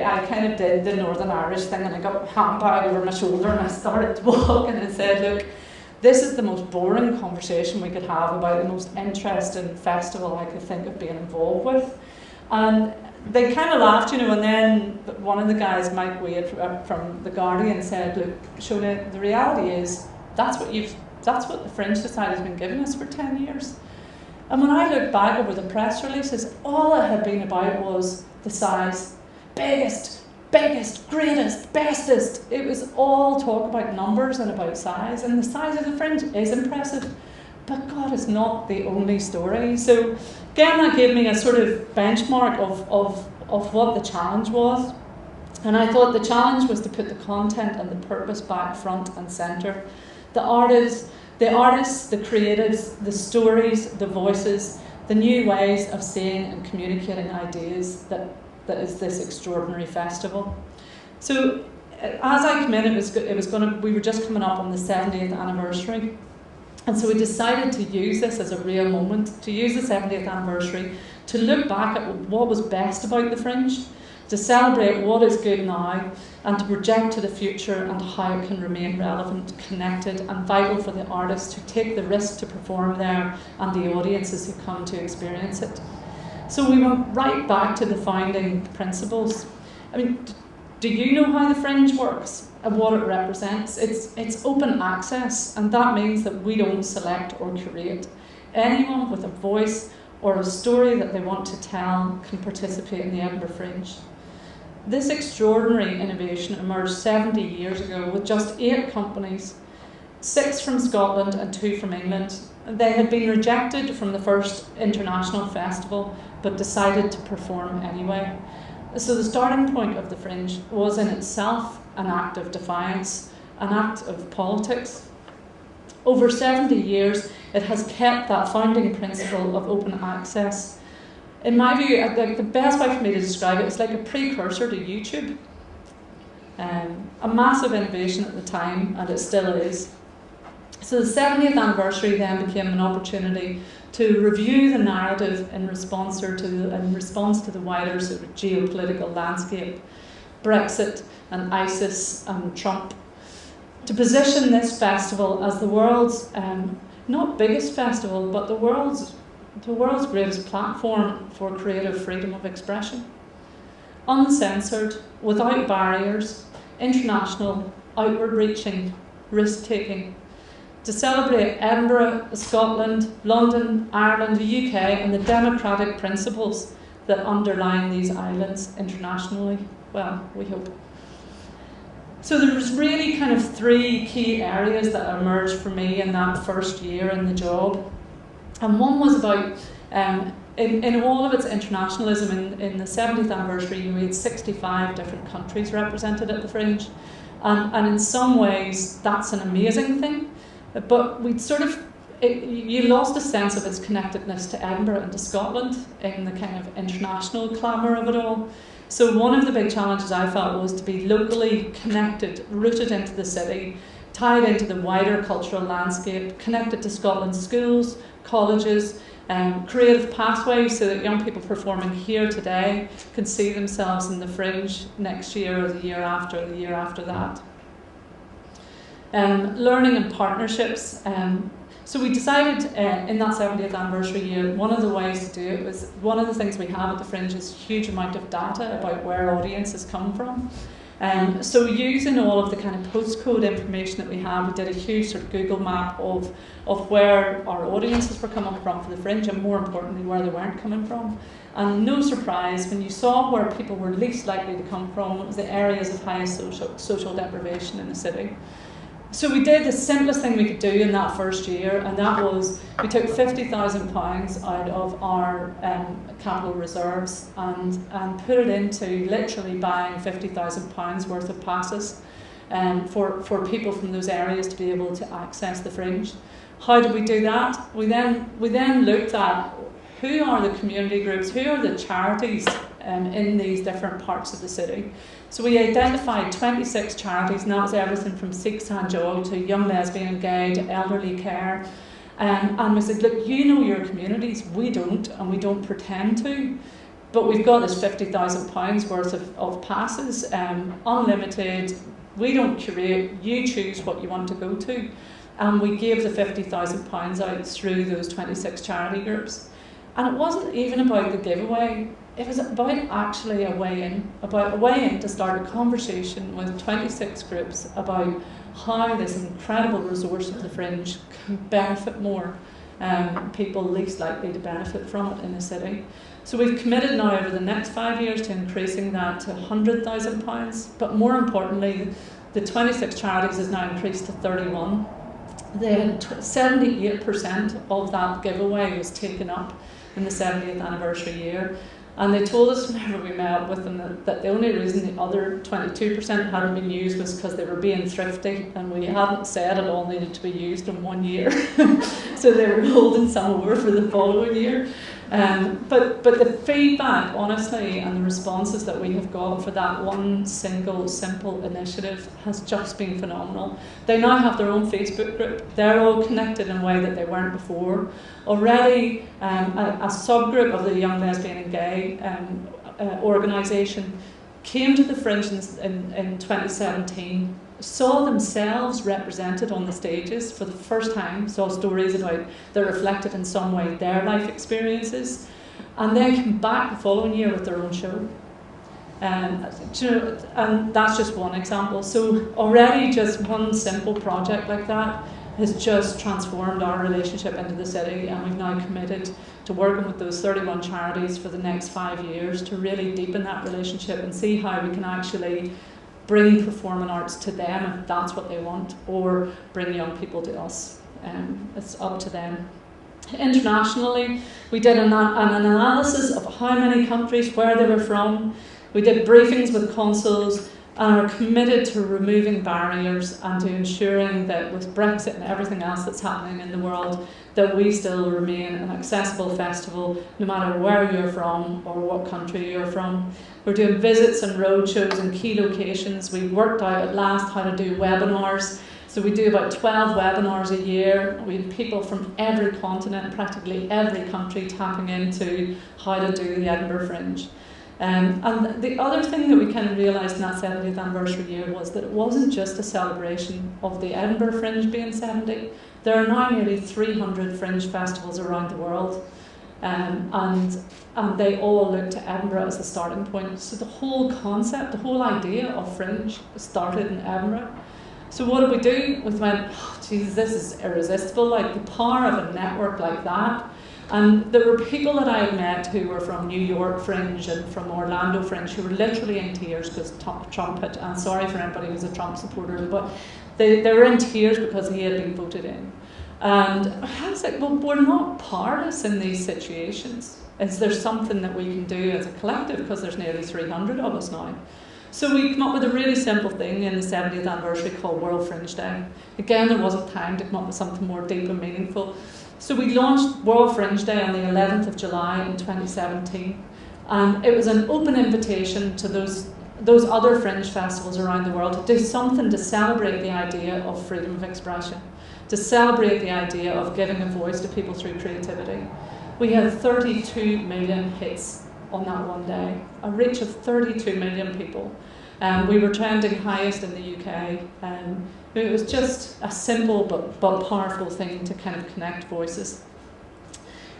I kind of did the Northern Irish thing, and I got a handbag over my shoulder and I started walking and said, look, this is the most boring conversation we could have about the most interesting festival I could think of being involved with. And they kind of laughed, you know, and then one of the guys, Mike Wade from The Guardian, said, look, Shona, the reality is that's what the Fringe Society has been giving us for 10 years. And when I look back over the press releases, all it had been about was the size. Biggest, greatest, bestest. It was all talk about numbers and about size. And the size of the Fringe is impressive. But God, it's not the only story. So again, that gave me a sort of benchmark of what the challenge was. And I thought the challenge was to put the content and the purpose back front and centre. The artists, the creatives, the stories, the voices, the new ways of seeing and communicating ideas that is this extraordinary festival. So as I came in, we were just coming up on the 70th anniversary. And so we decided to use this as a real moment, to use the 70th anniversary, to look back at what was best about the Fringe, to celebrate what is good now, and to project to the future and how it can remain relevant, connected, and vital for the artists who take the risk to perform there and the audiences who come to experience it. So we went right back to the founding principles. I mean, do you know how the Fringe works and what it represents? It's open access, and that means that we don't select or curate. Anyone with a voice or a story that they want to tell can participate in the Edinburgh Fringe. This extraordinary innovation emerged 70 years ago with just 8 companies, 6 from Scotland and 2 from England. They had been rejected from the first international festival, but decided to perform anyway. So the starting point of the Fringe was in itself an act of defiance, an act of politics. Over 70 years, it has kept that founding principle of open access. In my view, the best way for me to describe it is like a precursor to YouTube. A massive innovation at the time, and it still is. So the 70th anniversary then became an opportunity to review the narrative in response to the wider sort of geopolitical landscape, Brexit and ISIS and Trump, to position this festival as the world's not biggest festival, but the world's greatest platform for creative freedom of expression. Uncensored, without barriers, international, outward-reaching, risk-taking, to celebrate Edinburgh, Scotland, London, Ireland, the UK, and the democratic principles that underline these islands internationally. Well, we hope. So there was really kind of 3 key areas that emerged for me in that first year in the job. And one was about, in all of its internationalism, in the 70th anniversary, we had 65 different countries represented at the Fringe. And in some ways, that's an amazing thing. But we'd sort of, you lost a sense of its connectedness to Edinburgh and to Scotland in the kind of international clamour of it all. So one of the big challenges I felt was to be locally connected, rooted into the city, tied into the wider cultural landscape, connected to Scotland's schools, colleges, creative pathways so that young people performing here today can see themselves in the Fringe next year or the year after that. Learning and partnerships. So we decided in that 70th anniversary year, one of the ways to do it was, one of the things we have at the Fringe is a huge amount of data about where audiences come from. So using all of the kind of postcode information that we have, we did a huge sort of Google map of where our audiences were coming from for the Fringe, and more importantly, where they weren't coming from. And no surprise, when you saw where people were least likely to come from, it was the areas of highest social deprivation in the city. So we did the simplest thing we could do in that first year, and that was we took £50,000 out of our capital reserves and put it into literally buying £50,000 worth of passes for people from those areas to be able to access the Fringe. How did we do that? We then looked at who are the community groups, who are the charities in these different parts of the city. So we identified 26 charities, and that was everything from Sikh Sanjog to Young Lesbian and Gay to Elderly Care. And we said, look, you know your communities, we don't, and we don't pretend to. But we've got this £50,000 worth of passes, unlimited. We don't curate, you choose what you want to go to. And we gave the £50,000 out through those 26 charity groups. And it wasn't even about the giveaway. It was about actually a way in to start a conversation with 26 groups about how this incredible resource of the Fringe can benefit more people least likely to benefit from it in the city. So we've committed now over the next 5 years to increasing that to £100,000, but more importantly, the 26 charities has now increased to 31. They had 78% of that giveaway was taken up in the 70th anniversary year. And they told us whenever we met with them that the only reason the other 22% hadn't been used was because they were being thrifty, and we hadn't said it all needed to be used in 1 year. So they were holding some over for the following year. But the feedback, honestly, and the responses that we have got for that one single, simple initiative has just been phenomenal. They now have their own Facebook group. They're all connected in a way that they weren't before. Already, a subgroup of the Young Lesbian and Gay organisation came to the Fringe in 2017, saw themselves represented on the stages for the first time, saw stories about that reflected in some way their life experiences, and then came back the following year with their own show. And that's just one example. So already just one simple project like that has just transformed our relationship into the city, and we've now committed to working with those 31 charities for the next 5 years to really deepen that relationship and see how we can actually bring performing arts to them if that's what they want, or bring young people to us. It's up to them. Internationally, we did an analysis of how many countries, where they were from. We did briefings with consuls, and are committed to removing barriers and to ensuring that with Brexit and everything else that's happening in the world, that we still remain an accessible festival no matter where you're from or what country you're from. We're doing visits and roadshows in key locations. We've worked out at last how to do webinars. So we do about 12 webinars a year. We have people from every continent, practically every country, tapping into how to do the Edinburgh Fringe. And the other thing that we kind of realised in that 70th anniversary year was that it wasn't just a celebration of the Edinburgh Fringe being 70. There are now nearly 300 Fringe festivals around the world, and they all look to Edinburgh as the starting point. So the whole concept, the whole idea of Fringe started in Edinburgh. So what did we do? We went, oh, Jesus, this is irresistible, like the power of a network like that. And there were people that I had met who were from New York Fringe and from Orlando Fringe who were literally in tears because Trump had, and sorry for anybody who's a Trump supporter, but they were in tears because he had been voted in. And I was like, well, we're not powerless in these situations. Is there something that we can do as a collective, because there's nearly 300 of us now? So we come up with a really simple thing in the 70th anniversary called World Fringe Day. Again, there wasn't time to come up with something more deep and meaningful. So we launched World Fringe Day on the 11th of July in 2017. And it was an open invitation to those other Fringe festivals around the world to do something to celebrate the idea of freedom of expression, to celebrate the idea of giving a voice to people through creativity. We had 32 million hits on that one day, a reach of 32 million people. We were trending highest in the UK. It was just a simple but powerful thing to kind of connect voices.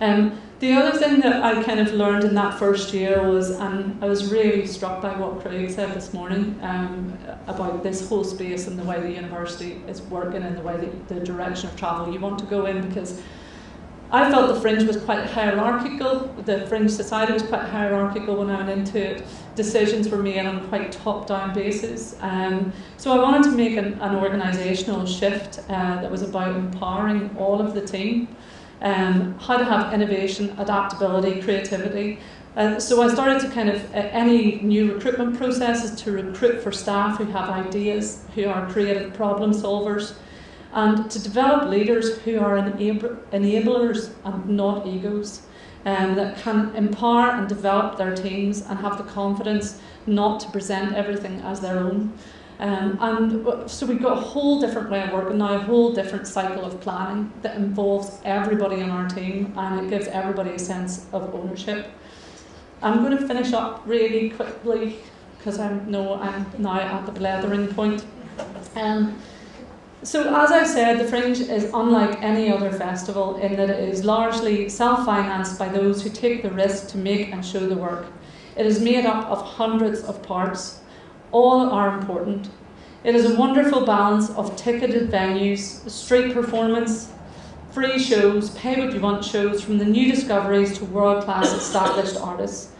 The other thing that I kind of learned in that first year was, and I was really struck by what Craig said this morning about this whole space and the way the university is working and the way the direction of travel you want to go in, because I felt the Fringe was quite hierarchical. The Fringe Society was quite hierarchical when I went into it. Decisions were made on quite top-down basis. So I wanted to make an organisational shift that was about empowering all of the team, how to have innovation, adaptability, creativity. So I started to kind of, any new recruitment processes, to recruit for staff who have ideas, who are creative problem solvers, and to develop leaders who are enablers and not egos, that can empower and develop their teams and have the confidence not to present everything as their own. And so we've got a whole different way of working now, a whole different cycle of planning that involves everybody on our team, and it gives everybody a sense of ownership. I'm going to finish up really quickly because I know I'm now at the blethering point. So as I've said, the Fringe is unlike any other festival in that it is largely self-financed by those who take the risk to make and show the work. It is made up of hundreds of parts. All are important. It is a wonderful balance of ticketed venues, street performance, free shows, pay what you want shows, from the new discoveries to world-class established artists.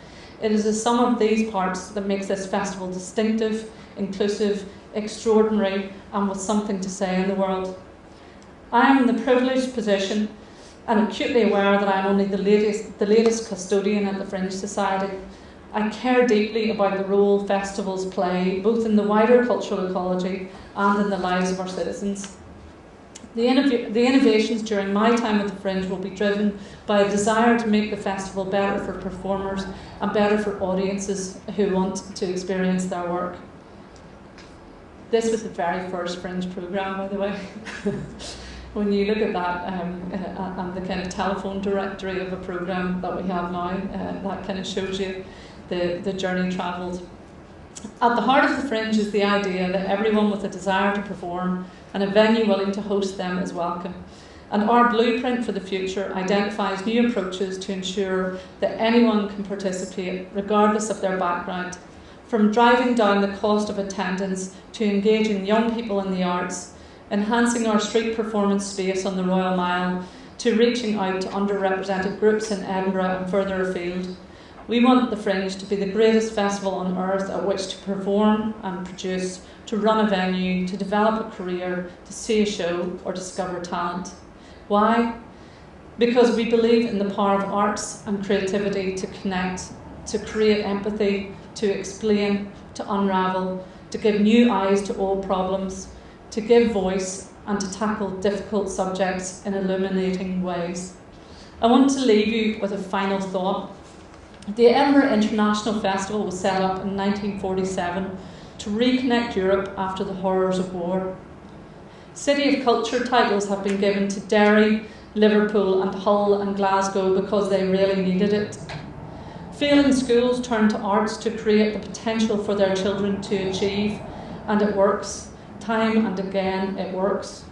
It is the sum of these parts that makes this festival distinctive, inclusive, extraordinary, and with something to say in the world. I am in the privileged position and acutely aware that I am only the latest custodian at the Fringe Society. I care deeply about the role festivals play, both in the wider cultural ecology and in the lives of our citizens. The innovations during my time at the Fringe will be driven by a desire to make the festival better for performers and better for audiences who want to experience their work. This was the very first Fringe programme, by the way. When you look at that and the kind of telephone directory of a programme that we have now, that kind of shows you the journey travelled. At the heart of the Fringe is the idea that everyone with a desire to perform and a venue willing to host them is welcome. And our blueprint for the future identifies new approaches to ensure that anyone can participate regardless of their background, from driving down the cost of attendance to engaging young people in the arts, enhancing our street performance space on the Royal Mile, to reaching out to underrepresented groups in Edinburgh and further afield. We want the Fringe to be the greatest festival on earth at which to perform and produce, to run a venue, to develop a career, to see a show or discover talent. Why? Because we believe in the power of arts and creativity to connect, to create empathy, to explain, to unravel, to give new eyes to old problems, to give voice and to tackle difficult subjects in illuminating ways. I want to leave you with a final thought. The Edinburgh International Festival was set up in 1947 to reconnect Europe after the horrors of war. City of Culture titles have been given to Derry, Liverpool and Hull and Glasgow because they really needed it. Failing schools turn to arts to create the potential for their children to achieve, and it works. Time and again it works.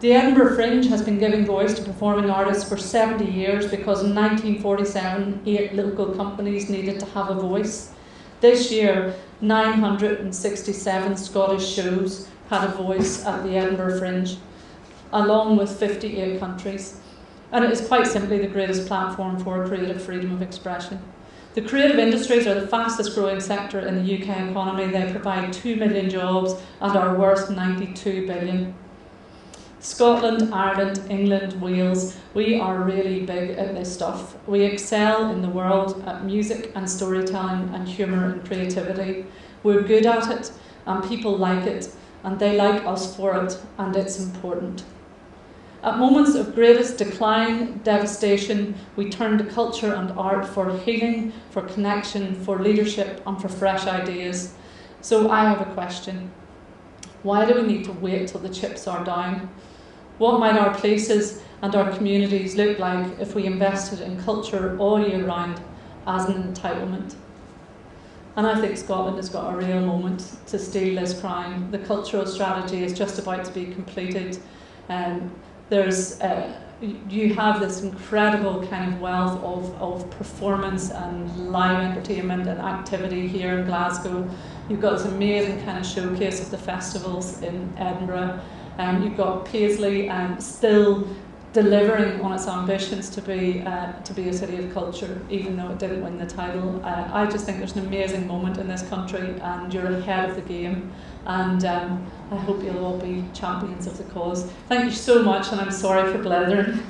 The Edinburgh Fringe has been giving voice to performing artists for 70 years because in 1947 8 local companies needed to have a voice. This year 967 Scottish shows had a voice at the Edinburgh Fringe, along with 58 countries. And it is quite simply the greatest platform for creative freedom of expression. The creative industries are the fastest growing sector in the UK economy. They provide 2 million jobs and are worth 92 billion. Scotland, Ireland, England, Wales, we are really big at this stuff. We excel in the world at music and storytelling and humour and creativity. We're good at it and people like it and they like us for it, and it's important. At moments of greatest decline, devastation, we turn to culture and art for healing, for connection, for leadership and for fresh ideas. So I have a question. Why do we need to wait till the chips are down? What might our places and our communities look like if we invested in culture all year round as an entitlement? And I think Scotland has got a real moment to steal this crown. The cultural strategy is just about to be completed. You have this incredible kind of wealth of performance and live entertainment and activity here in Glasgow. You've got this amazing kind of showcase of the festivals in Edinburgh. You've got Paisley still delivering on its ambitions to be a city of culture, even though it didn't win the title. I just think there's an amazing moment in this country, and you're ahead of the game. And I hope you'll all be champions of the cause. Thank you so much, and I'm sorry for blethering.